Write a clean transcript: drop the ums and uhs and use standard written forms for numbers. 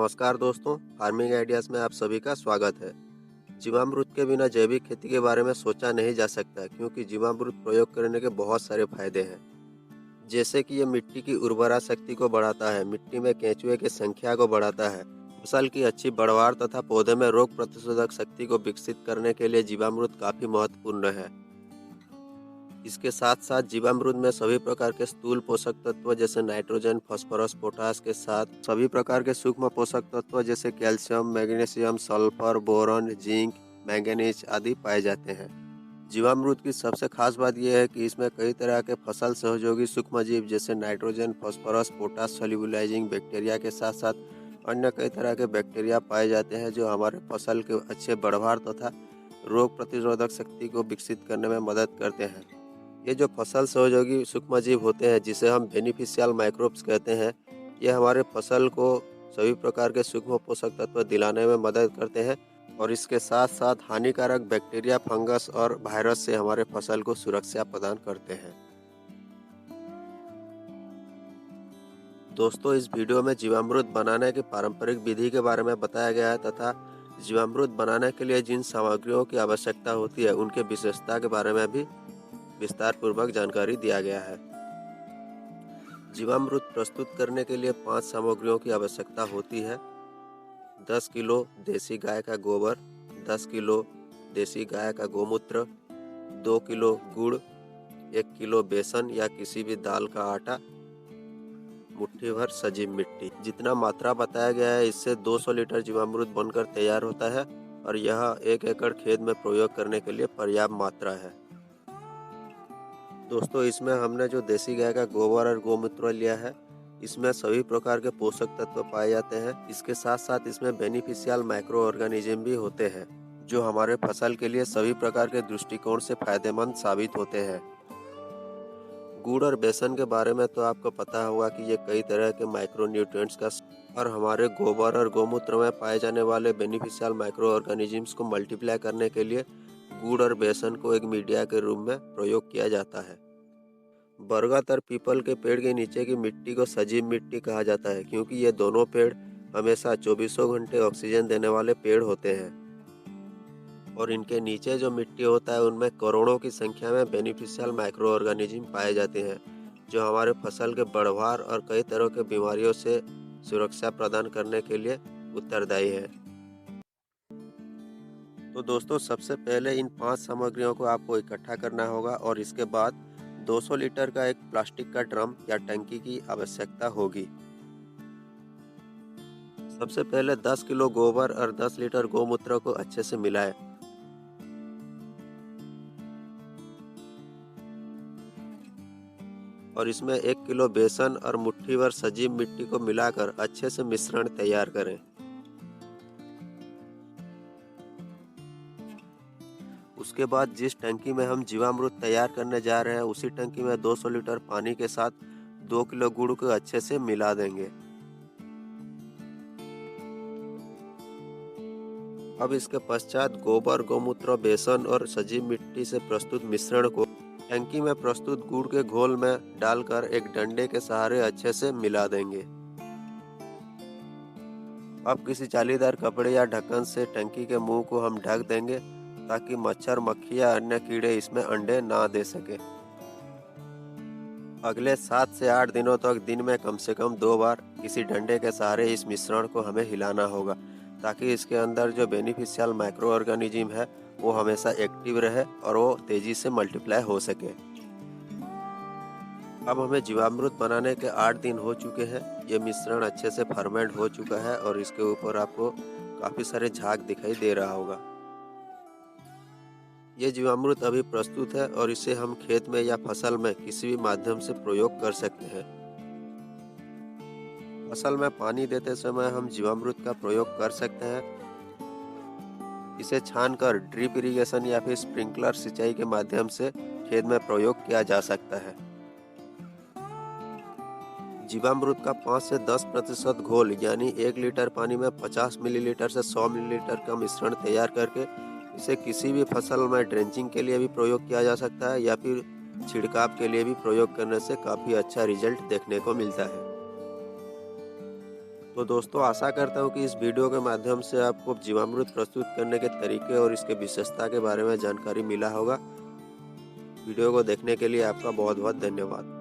नमस्कार दोस्तों, farming ideas में आप सभी का स्वागत है। जीवामृत के बिना जैविक खेती के बारे में सोचा नहीं जा सकता क्योंकि जीवामृत प्रयोग करने के बहुत सारे फायदे हैं। जैसे कि ये मिट्टी की उर्वरा शक्ति को बढ़ाता है, मिट्टी में केंचुए की संख्या को बढ़ाता है, फसल की अच्छी बढ़वार तथा पौधे में रोग प्रतिरोधक शक्ति को विकसित करने के लिए जीवामृत काफ़ी महत्वपूर्ण है। इसके साथ साथ जीवामृत में सभी प्रकार के स्थूल पोषक तत्व जैसे नाइट्रोजन, फास्फोरस, पोटास के साथ सभी प्रकार के सूक्ष्म पोषक तत्व जैसे calcium, magnesium, sulphur, boron, zinc, manganese आदि पाए जाते हैं। जीवामृत की सबसे खास बात यह है कि इसमें कई तरह के फसल सहयोगी सूक्ष्मजीव जैसे nitrogen, phosphorus, potash solubilising bacteria के साथ साथ अन्य कई तरह के बैक्टीरिया पाए जाते हैं जो हमारे फसल के अच्छे बढ़वार तथा रोग प्रतिरोधक शक्ति को विकसित करने में मदद करते हैं। ये जो फसल सहयोगी सूक्ष्मजीव होते हैं जिसे हम बेनिफिशियल माइक्रोब्स कहते हैं, ये हमारे फसल को सभी प्रकार के सूक्ष्म पोषक तत्व दिलाने में मदद करते हैं और इसके साथ साथ हानिकारक बैक्टीरिया, फंगस और वायरस से हमारे फसल को सुरक्षा प्रदान करते हैं। दोस्तों, इस वीडियो में जीवामृत बनाने की पारंपरिक विधि के बारे में बताया गया है तथा जीवामृत बनाने के लिए जिन सामग्रियों की आवश्यकता होती है उनके विशेषता के बारे में भी विस्तार पूर्वक जानकारी दिया गया है। जीवामृत प्रस्तुत करने के लिए 5 सामग्रियों की आवश्यकता होती है। 10 किलो देसी गाय का गोबर, 10 किलो देसी गाय का गोमूत्र, 2 किलो गुड़, 1 किलो बेसन या किसी भी दाल का आटा, मुट्ठी भर सजी मिट्टी। जितना मात्रा बताया गया है इससे 200 लीटर जीवामृत बनकर तैयार होता है और यह 1 एकड़ खेत में प्रयोग करने के लिए पर्याप्त मात्रा है। दोस्तों, इसमें हमने जो देसी गाय का गोबर और गोमूत्र लिया है इसमें सभी प्रकार के पोषक तत्व पाए जाते हैं। इसके साथ साथ इसमें बेनिफिशियल माइक्रो ऑर्गेनिज्म भी होते हैं जो हमारे फसल के लिए सभी प्रकार के दृष्टिकोण से फायदेमंद साबित होते हैं। गुड़ और बेसन के बारे में तो आपको पता होगा कि ये कई तरह के माइक्रो न्यूट्रिएंट्स का और हमारे गोबर और गोमूत्र में पाए जाने वाले बेनिफिशियल माइक्रो ऑर्गेनिजम्स को मल्टीप्लाई करने के लिए गुड़ और बेसन को एक मीडिया के रूप में प्रयोग किया जाता है। बरगद और पीपल के पेड़ के नीचे की मिट्टी को सजीव मिट्टी कहा जाता है क्योंकि ये दोनों पेड़ हमेशा 24 घंटे ऑक्सीजन देने वाले पेड़ होते हैं और इनके नीचे जो मिट्टी होता है उनमें करोड़ों की संख्या में बेनिफिशियल माइक्रो ऑर्गेनिज्म पाए जाते हैं जो हमारे फसल के बढ़वार और कई तरह के बीमारियों से सुरक्षा प्रदान करने के लिए उत्तरदायी है। तो दोस्तों, सबसे पहले इन 5 सामग्रियों को आपको इकट्ठा करना होगा और इसके बाद 200 लीटर का एक प्लास्टिक का ड्रम या टंकी की आवश्यकता होगी। सबसे पहले 10 किलो गोबर और 10 लीटर गोमूत्र को अच्छे से मिलाएं। और इसमें 1 किलो बेसन और मुट्ठी भर सजीव मिट्टी को मिलाकर अच्छे से मिश्रण तैयार करें। उसके बाद जिस टंकी में हम जीवामृत तैयार करने जा रहे हैं उसी टंकी में 200 लीटर पानी के साथ 2 किलो गुड़ को अच्छे से मिला देंगे। अब इसके पश्चात गोबर, गोमूत्र, बेसन और सजीव मिट्टी से प्रस्तुत मिश्रण को टंकी में प्रस्तुत गुड़ के घोल में डालकर एक डंडे के सहारे अच्छे से मिला देंगे। अब किसी जालीदार कपड़े या ढक्कन से टंकी के मुंह को हम ढक देंगे ताकि मच्छर, मक्खी या अन्य कीड़े इसमें अंडे ना दे सके। अगले 7 से 8 दिनों तक दिन में कम से कम 2 बार किसी डंडे के सहारे इस मिश्रण को हमें हिलाना होगा ताकि इसके अंदर जो बेनिफिशियल माइक्रो ऑर्गेनिज्म है वो हमेशा एक्टिव रहे और वो तेजी से मल्टीप्लाई हो सके। अब हमें जीवामृत बनाने के 8 दिन हो चुके हैं। ये मिश्रण अच्छे से फर्मेंट हो चुका है और इसके ऊपर आपको काफ़ी सारे झाग दिखाई दे रहा होगा। ये जीवामृत अभी प्रस्तुत है और इसे हम खेत में या फसल में किसी भी माध्यम से प्रयोग कर सकते हैं। फसल में पानी देते समय हम जीवामृत का प्रयोग कर सकते हैं। इसे छानकर ड्रिप इरिगेशन या फिर स्प्रिंकलर सिंचाई के माध्यम से खेत में प्रयोग किया जा सकता है। जीवामृत का 5 से 10% घोल यानी 1 लीटर पानी में 50 मिलीलीटर से 100 मिलीलीटर का मिश्रण तैयार करके इसे किसी भी फसल में ड्रेंचिंग के लिए भी प्रयोग किया जा सकता है या फिर छिड़काव के लिए भी प्रयोग करने से काफ़ी अच्छा रिजल्ट देखने को मिलता है। तो दोस्तों आशा करता हूँ कि इस वीडियो के माध्यम से आपको जीवामृत प्रस्तुत करने के तरीके और इसके विशेषता के बारे में जानकारी मिला होगा। वीडियो को देखने के लिए आपका बहुत बहुत धन्यवाद।